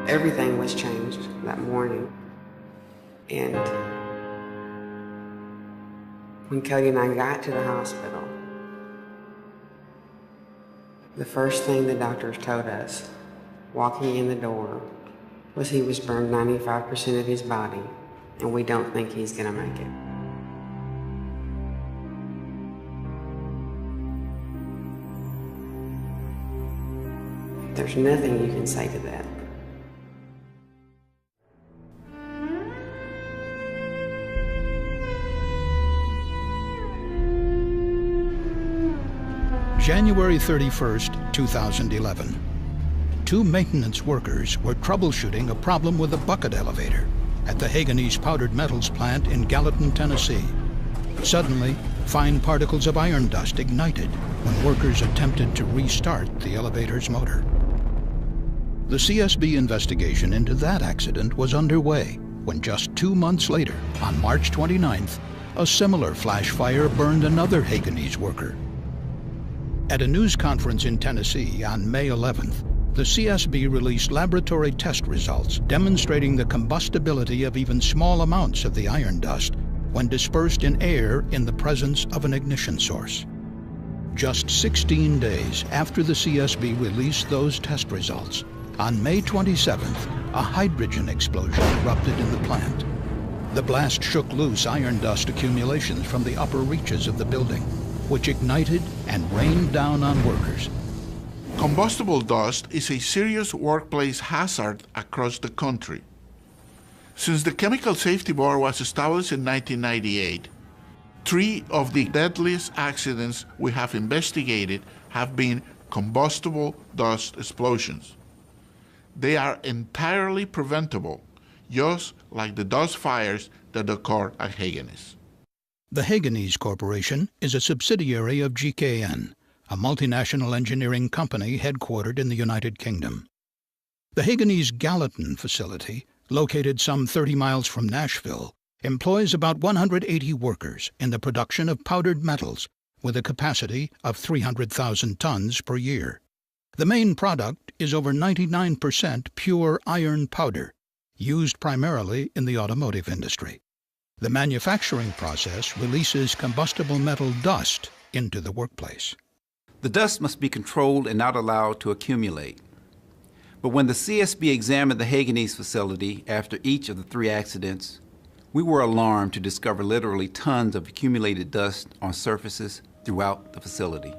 Everything was changed that morning. And when Cody and I got to the hospital, the first thing the doctors told us, walking in the door, was he was burned 95% of his body, and we don't think he's gonna make it. There's nothing you can say to that. January 31st, 2011. Two maintenance workers were troubleshooting a problem with a bucket elevator at the Hoeganaes powdered metals plant in Gallatin, Tennessee. Suddenly, fine particles of iron dust ignited when workers attempted to restart the elevator's motor. The CSB investigation into that accident was underway when just 2 months later, on March 29th, a similar flash fire burned another Hoeganaes worker. At a news conference in Tennessee on May 11th, the CSB released laboratory test results demonstrating the combustibility of even small amounts of the iron dust when dispersed in air in the presence of an ignition source. Just 16 days after the CSB released those test results, on May 27th, a hydrogen explosion erupted in the plant. The blast shook loose iron dust accumulations from the upper reaches of the building, which ignited and rained down on workers. Combustible dust is a serious workplace hazard across the country. Since the Chemical Safety Board was established in 1998, 3 of the deadliest accidents we have investigated have been combustible dust explosions. They are entirely preventable, just like the dust fires that occur at Hoeganaes. The Hoeganaes Corporation is a subsidiary of GKN, a multinational engineering company headquartered in the United Kingdom. The Hoeganaes Gallatin facility, located some 30 miles from Nashville, employs about 180 workers in the production of powdered metals with a capacity of 300,000 tons per year. The main product is over 99% pure iron powder, used primarily in the automotive industry. The manufacturing process releases combustible metal dust into the workplace. The dust must be controlled and not allowed to accumulate. But when the CSB examined the Hoeganaes facility after each of the 3 accidents, we were alarmed to discover literally tons of accumulated dust on surfaces throughout the facility.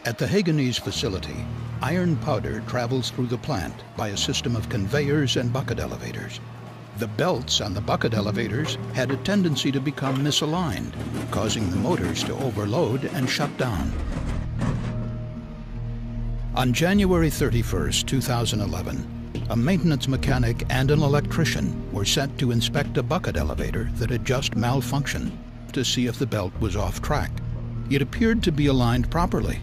At the Hoeganaes facility, iron powder travels through the plant by a system of conveyors and bucket elevators. The belts on the bucket elevators had a tendency to become misaligned, causing the motors to overload and shut down. On January 31st, 2011, a maintenance mechanic and an electrician were sent to inspect a bucket elevator that had just malfunctioned to see if the belt was off track. It appeared to be aligned properly,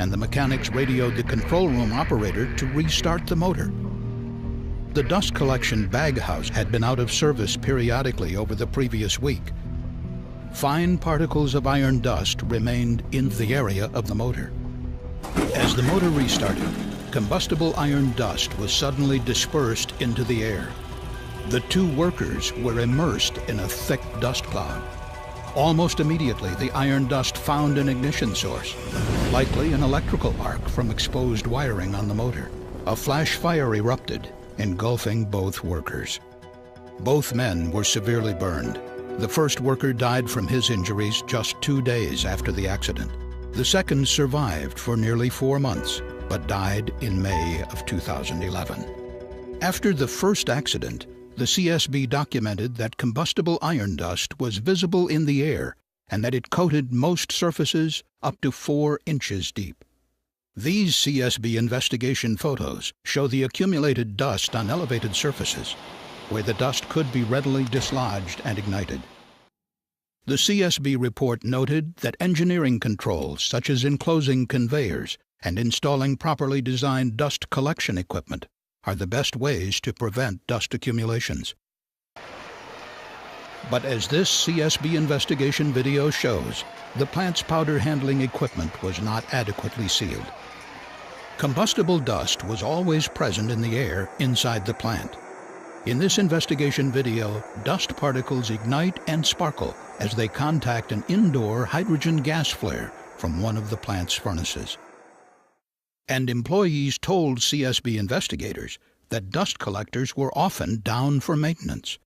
and the mechanics radioed the control room operator to restart the motor. The dust collection bag house had been out of service periodically over the previous week. Fine particles of iron dust remained in the area of the motor. As the motor restarted, combustible iron dust was suddenly dispersed into the air. The 2 workers were immersed in a thick dust cloud. Almost immediately, the iron dust found an ignition source, likely an electrical arc from exposed wiring on the motor. A flash fire erupted, engulfing both workers. Both men were severely burned. The first worker died from his injuries just 2 days after the accident. The second survived for nearly 4 months, but died in May of 2011. After the first accident, the CSB documented that combustible iron dust was visible in the air and that it coated most surfaces up to 4 inches deep. These CSB investigation photos show the accumulated dust on elevated surfaces, where the dust could be readily dislodged and ignited. The CSB report noted that engineering controls, such as enclosing conveyors and installing properly designed dust collection equipment, are the best ways to prevent dust accumulations. But as this CSB investigation video shows, the plant's powder handling equipment was not adequately sealed. Combustible dust was always present in the air inside the plant. In this investigation video, dust particles ignite and sparkle as they contact an indoor hydrogen gas flare from one of the plant's furnaces. And employees told CSB investigators that dust collectors were often down for maintenance.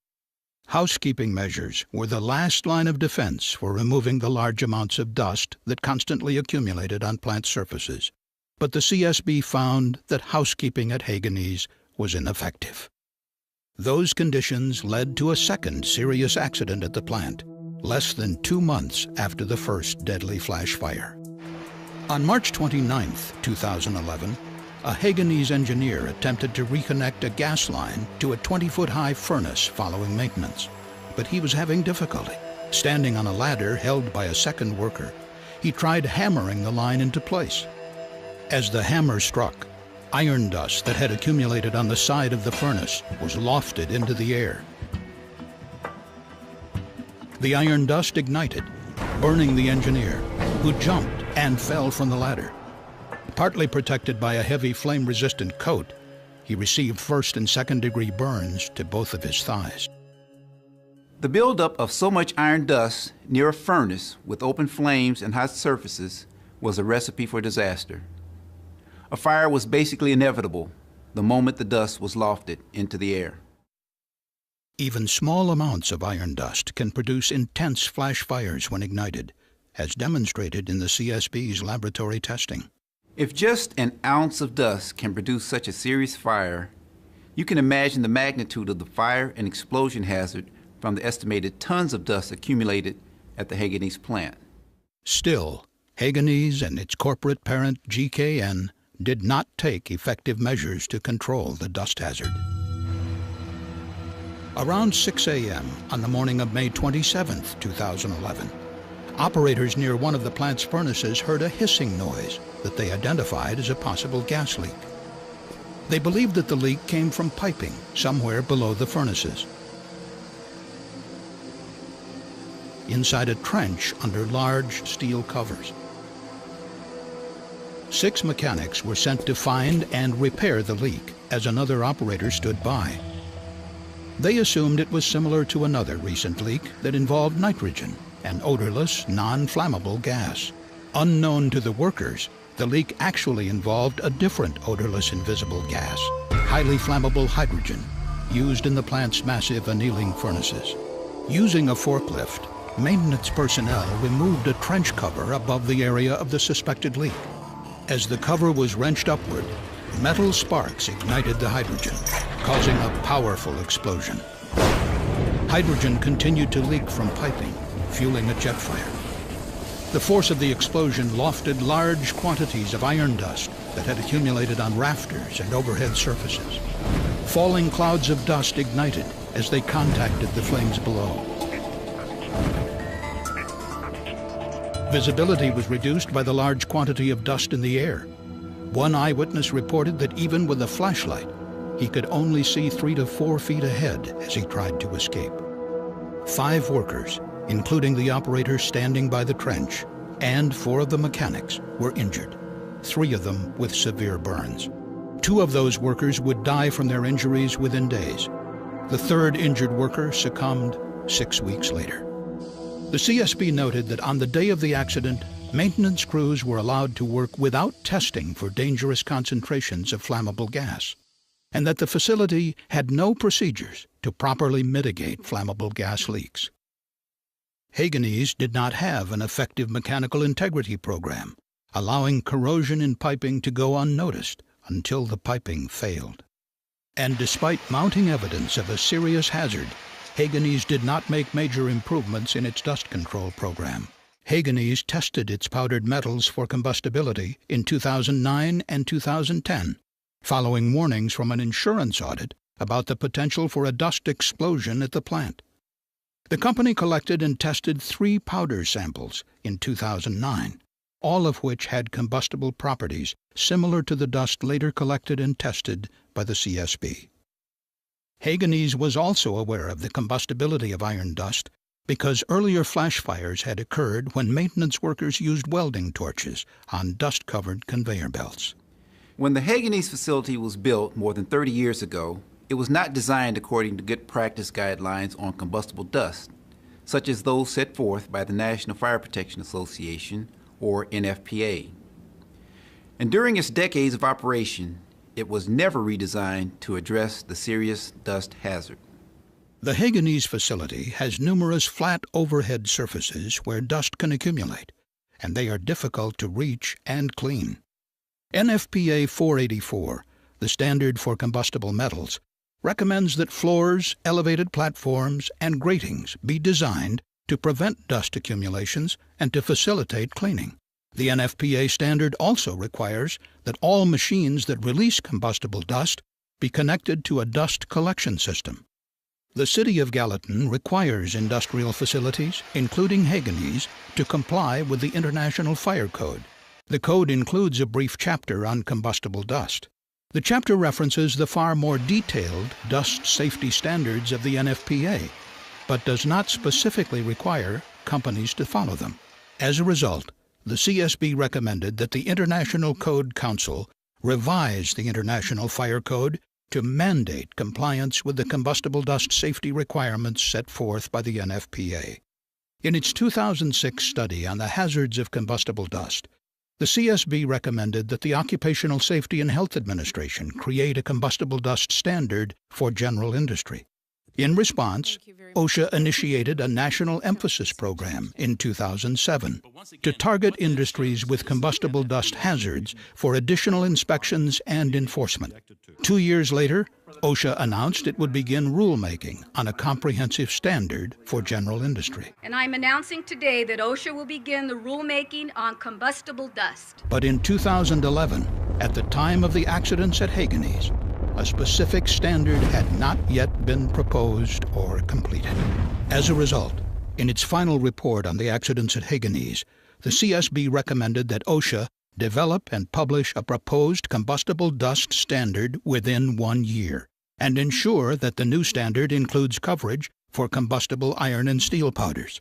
Housekeeping measures were the last line of defense for removing the large amounts of dust that constantly accumulated on plant surfaces. But the CSB found that housekeeping at Hoeganaes was ineffective. Those conditions led to a second serious accident at the plant, less than 2 months after the first deadly flash fire. On March 29, 2011, a Hoeganaes engineer attempted to reconnect a gas line to a 20-foot-high furnace following maintenance, but he was having difficulty. Standing on a ladder held by a second worker, he tried hammering the line into place. As the hammer struck, iron dust that had accumulated on the side of the furnace was lofted into the air. The iron dust ignited, burning the engineer, who jumped and fell from the ladder. Partly protected by a heavy flame-resistant coat, he received first and second-degree burns to both of his thighs. The buildup of so much iron dust near a furnace with open flames and hot surfaces was a recipe for disaster. A fire was basically inevitable the moment the dust was lofted into the air. Even small amounts of iron dust can produce intense flash fires when ignited, as demonstrated in the CSB's laboratory testing. If just an ounce of dust can produce such a serious fire, you can imagine the magnitude of the fire and explosion hazard from the estimated tons of dust accumulated at the Hoeganaes plant. Still, Hoeganaes and its corporate parent GKN did not take effective measures to control the dust hazard. Around 6 a.m. on the morning of May 27, 2011, operators near one of the plant's furnaces heard a hissing noise that they identified as a possible gas leak. They believed that the leak came from piping somewhere below the furnaces. Inside a trench under large steel covers. 6 mechanics were sent to find and repair the leak as another operator stood by. They assumed it was similar to another recent leak that involved nitrogen, an odorless, non-flammable gas. Unknown to the workers, the leak actually involved a different odorless invisible gas, highly flammable hydrogen, used in the plant's massive annealing furnaces. Using a forklift, maintenance personnel removed a trench cover above the area of the suspected leak. As the cover was wrenched upward, metal sparks ignited the hydrogen, causing a powerful explosion. Hydrogen continued to leak from piping, fueling a jet fire. The force of the explosion lofted large quantities of iron dust that had accumulated on rafters and overhead surfaces. Falling clouds of dust ignited as they contacted the flames below. Visibility was reduced by the large quantity of dust in the air. One eyewitness reported that even with a flashlight, he could only see 3 to 4 feet ahead as he tried to escape. 5 workers, including the operator standing by the trench, and 4 of the mechanics were injured, 3 of them with severe burns. 2 of those workers would die from their injuries within days. The 3rd injured worker succumbed 6 weeks later. The CSB noted that on the day of the accident, maintenance crews were allowed to work without testing for dangerous concentrations of flammable gas, and that the facility had no procedures to properly mitigate flammable gas leaks. Hoeganaes did not have an effective mechanical integrity program, allowing corrosion in piping to go unnoticed until the piping failed. And despite mounting evidence of a serious hazard, Hoeganaes did not make major improvements in its dust control program. Hoeganaes tested its powdered metals for combustibility in 2009 and 2010, following warnings from an insurance audit about the potential for a dust explosion at the plant. The company collected and tested 3 powder samples in 2009, all of which had combustible properties similar to the dust later collected and tested by the CSB. Hoeganaes was also aware of the combustibility of iron dust because earlier flash fires had occurred when maintenance workers used welding torches on dust-covered conveyor belts. When the Hoeganaes facility was built more than 30 years ago, it was not designed according to good practice guidelines on combustible dust, such as those set forth by the National Fire Protection Association, or NFPA. And during its decades of operation, it was never redesigned to address the serious dust hazard. The Hoeganaes facility has numerous flat overhead surfaces where dust can accumulate, and they are difficult to reach and clean. NFPA 484, the standard for combustible metals, recommends that floors, elevated platforms, and gratings be designed to prevent dust accumulations and to facilitate cleaning. The NFPA standard also requires that all machines that release combustible dust be connected to a dust collection system. The City of Gallatin requires industrial facilities, including Hoeganaes, to comply with the International Fire Code. The code includes a brief chapter on combustible dust. The chapter references the far more detailed dust safety standards of the NFPA, but does not specifically require companies to follow them. As a result, the CSB recommended that the International Code Council revise the International Fire Code to mandate compliance with the combustible dust safety requirements set forth by the NFPA. In its 2006 study on the hazards of combustible dust, the CSB recommended that the Occupational Safety and Health Administration create a combustible dust standard for general industry. In response, OSHA initiated a national emphasis program in 2007 to target industries with combustible dust hazards for additional inspections and enforcement. 2 years later, OSHA announced it would begin rulemaking on a comprehensive standard for general industry. And I'm announcing today that OSHA will begin the rulemaking on combustible dust. But in 2011, at the time of the accidents at Hoeganaes, a specific standard had not yet been proposed or completed. As a result, in its final report on the accidents at Hoeganaes, the CSB recommended that OSHA develop and publish a proposed combustible dust standard within 1 year, and ensure that the new standard includes coverage for combustible iron and steel powders.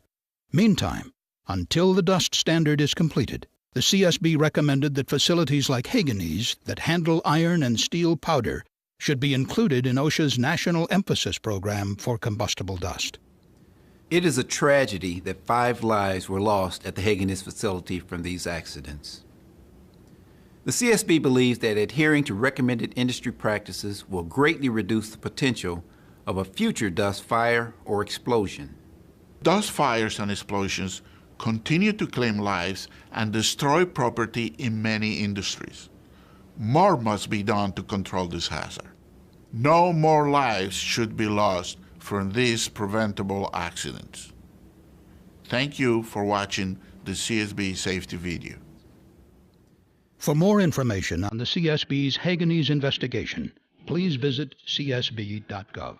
Meantime, until the dust standard is completed, the CSB recommended that facilities like Hoeganaes that handle iron and steel powder should be included in OSHA's National Emphasis Program for combustible dust. It is a tragedy that 5 lives were lost at the Hoeganaes facility from these accidents. The CSB believes that adhering to recommended industry practices will greatly reduce the potential of a future dust fire or explosion. Dust fires and explosions continue to claim lives and destroy property in many industries. More must be done to control this hazard. No more lives should be lost from these preventable accidents. Thank you for watching the CSB safety video. For more information on the CSB's Hoeganaes investigation, please visit csb.gov.